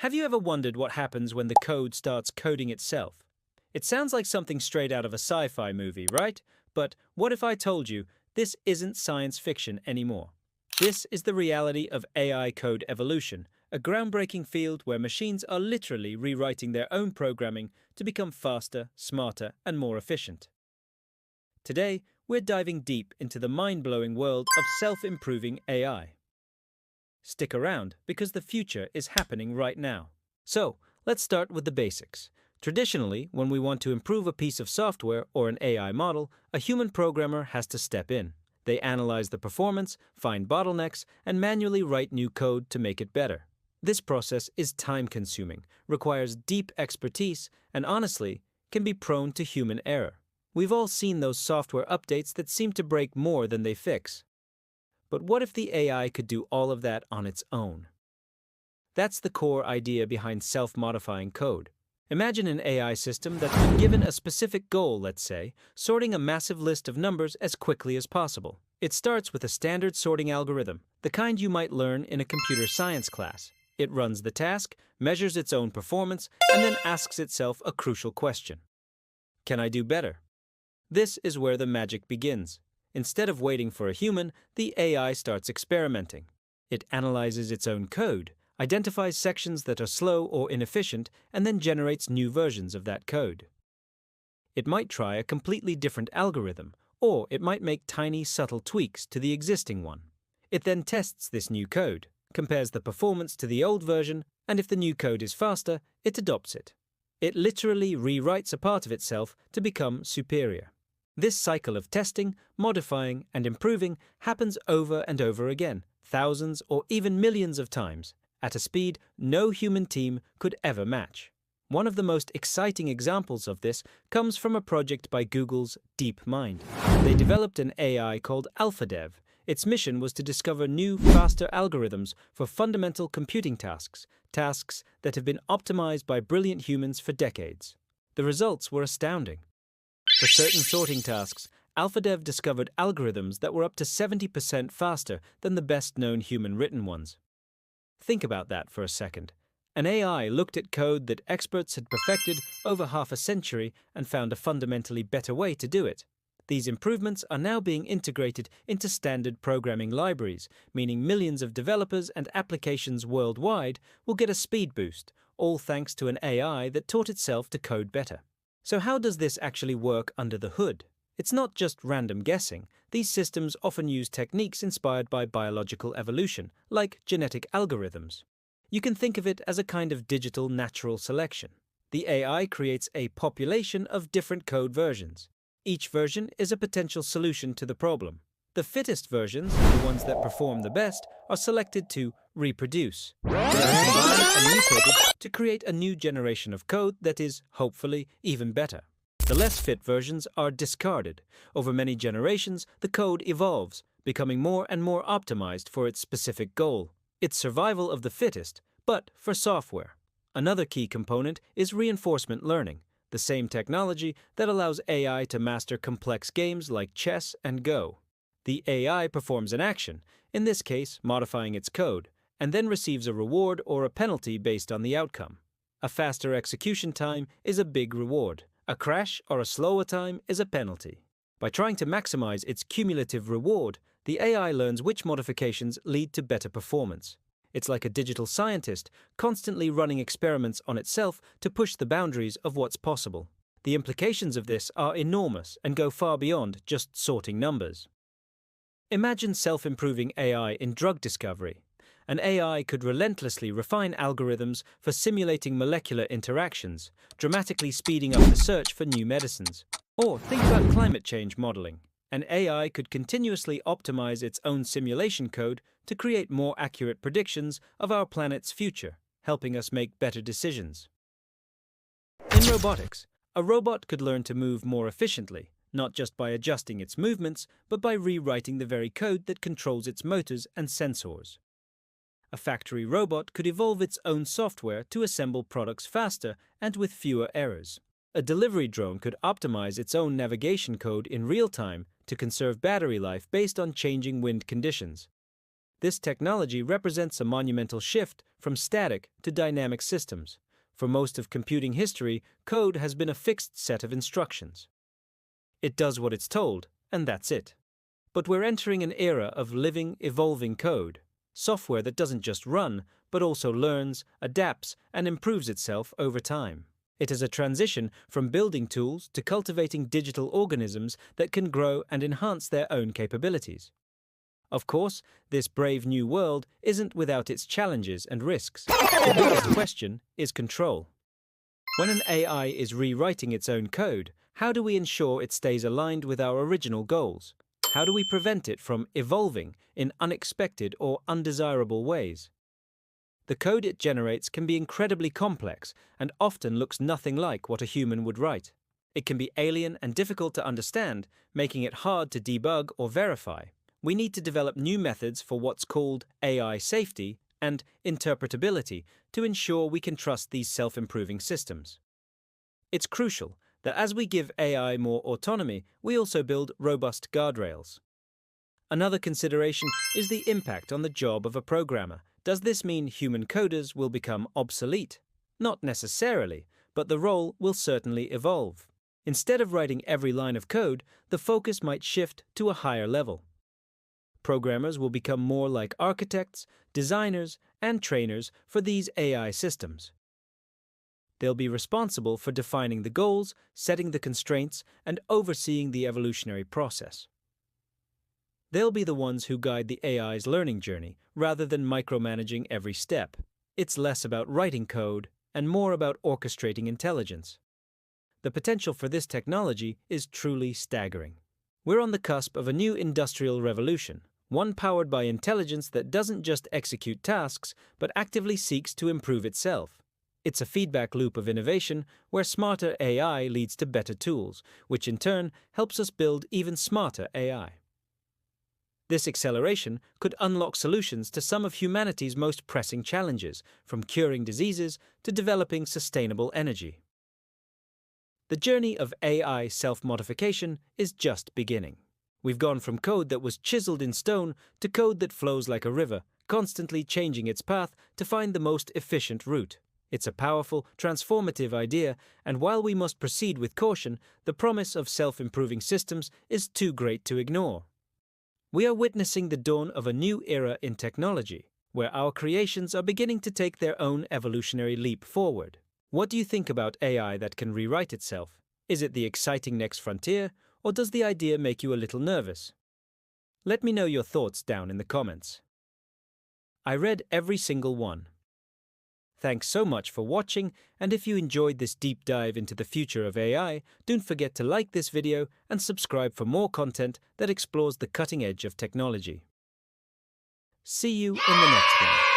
Have you ever wondered what happens when the code starts coding itself? It sounds like something straight out of a sci-fi movie, right? But what if I told you this isn't science fiction anymore? This is the reality of AI code evolution, a groundbreaking field where machines are literally rewriting their own programming to become faster, smarter, and more efficient. Today, we're diving deep into the mind-blowing world of self-improving AI. Stick around because the future is happening right now. So, let's start with the basics. Traditionally, when we want to improve a piece of software or an AI model, a human programmer has to step in. They analyze the performance, find bottlenecks, and manually write new code to make it better. This process is time-consuming, requires deep expertise, and honestly, can be prone to human error. We've all seen those software updates that seem to break more than they fix. But what if the AI could do all of that on its own? That's the core idea behind self-modifying code. Imagine an AI system that's been given a specific goal, let's say, sorting a massive list of numbers as quickly as possible. It starts with a standard sorting algorithm, the kind you might learn in a computer science class. It runs the task, measures its own performance, and then asks itself a crucial question. Can I do better? This is where the magic begins. Instead of waiting for a human, the AI starts experimenting. It analyzes its own code, identifies sections that are slow or inefficient, and then generates new versions of that code. It might try a completely different algorithm, or it might make tiny, subtle tweaks to the existing one. It then tests this new code, compares the performance to the old version, and if the new code is faster, it adopts it. It literally rewrites a part of itself to become superior. This cycle of testing, modifying, and improving happens over and over again, thousands or even millions of times, at a speed no human team could ever match. One of the most exciting examples of this comes from a project by Google's DeepMind. They developed an AI called AlphaDev. Its mission was to discover new, faster algorithms for fundamental computing tasks that have been optimized by brilliant humans for decades. The results were astounding. For certain sorting tasks, AlphaDev discovered algorithms that were up to 70% faster than the best-known human-written ones. Think about that for a second. An AI looked at code that experts had perfected over half a century and found a fundamentally better way to do it. These improvements are now being integrated into standard programming libraries, meaning millions of developers and applications worldwide will get a speed boost, all thanks to an AI that taught itself to code better. So how does this actually work under the hood? It's not just random guessing. These systems often use techniques inspired by biological evolution, like genetic algorithms. You can think of it as a kind of digital natural selection. The AI creates a population of different code versions. Each version is a potential solution to the problem. The fittest versions, the ones that perform the best, are selected to reproduce. They are combined and mutated to create a new generation of code that is, hopefully, even better. The less fit versions are discarded. Over many generations, the code evolves, becoming more and more optimized for its specific goal. It's survival of the fittest, but for software. Another key component is reinforcement learning, the same technology that allows AI to master complex games like chess and Go. The AI performs an action, in this case modifying its code, and then receives a reward or a penalty based on the outcome. A faster execution time is a big reward. A crash or a slower time is a penalty. By trying to maximize its cumulative reward, the AI learns which modifications lead to better performance. It's like a digital scientist constantly running experiments on itself to push the boundaries of what's possible. The implications of this are enormous and go far beyond just sorting numbers. Imagine self-improving AI in drug discovery. An AI could relentlessly refine algorithms for simulating molecular interactions, dramatically speeding up the search for new medicines. Or think about climate change modeling. An AI could continuously optimize its own simulation code to create more accurate predictions of our planet's future, helping us make better decisions. In robotics, a robot could learn to move more efficiently, not just by adjusting its movements, but by rewriting the very code that controls its motors and sensors. A factory robot could evolve its own software to assemble products faster and with fewer errors. A delivery drone could optimize its own navigation code in real time to conserve battery life based on changing wind conditions. This technology represents a monumental shift from static to dynamic systems. For most of computing history, code has been a fixed set of instructions. It does what it's told, and that's it. But we're entering an era of living, evolving code, software that doesn't just run, but also learns, adapts, and improves itself over time. It is a transition from building tools to cultivating digital organisms that can grow and enhance their own capabilities. Of course, this brave new world isn't without its challenges and risks. The biggest question is control. When an AI is rewriting its own code, how do we ensure it stays aligned with our original goals? How do we prevent it from evolving in unexpected or undesirable ways? The code it generates can be incredibly complex and often looks nothing like what a human would write. It can be alien and difficult to understand, making it hard to debug or verify. We need to develop new methods for what's called AI safety and interpretability to ensure we can trust these self-improving systems. It's crucial that as we give AI more autonomy, we also build robust guardrails. Another consideration is the impact on the job of a programmer. Does this mean human coders will become obsolete? Not necessarily, but the role will certainly evolve. Instead of writing every line of code, the focus might shift to a higher level. Programmers will become more like architects, designers, and trainers for these AI systems. They'll be responsible for defining the goals, setting the constraints, and overseeing the evolutionary process. They'll be the ones who guide the AI's learning journey, rather than micromanaging every step. It's less about writing code and more about orchestrating intelligence. The potential for this technology is truly staggering. We're on the cusp of a new industrial revolution, one powered by intelligence that doesn't just execute tasks, but actively seeks to improve itself. It's a feedback loop of innovation where smarter AI leads to better tools, which in turn helps us build even smarter AI. This acceleration could unlock solutions to some of humanity's most pressing challenges, from curing diseases to developing sustainable energy. The journey of AI self-modification is just beginning. We've gone from code that was chiseled in stone to code that flows like a river, constantly changing its path to find the most efficient route. It's a powerful, transformative idea, and while we must proceed with caution, the promise of self-improving systems is too great to ignore. We are witnessing the dawn of a new era in technology, where our creations are beginning to take their own evolutionary leap forward. What do you think about AI that can rewrite itself? Is it the exciting next frontier, or does the idea make you a little nervous? Let me know your thoughts down in the comments. I read every single one. Thanks so much for watching, and if you enjoyed this deep dive into the future of AI, don't forget to like this video and subscribe for more content that explores the cutting edge of technology. See you in the next one.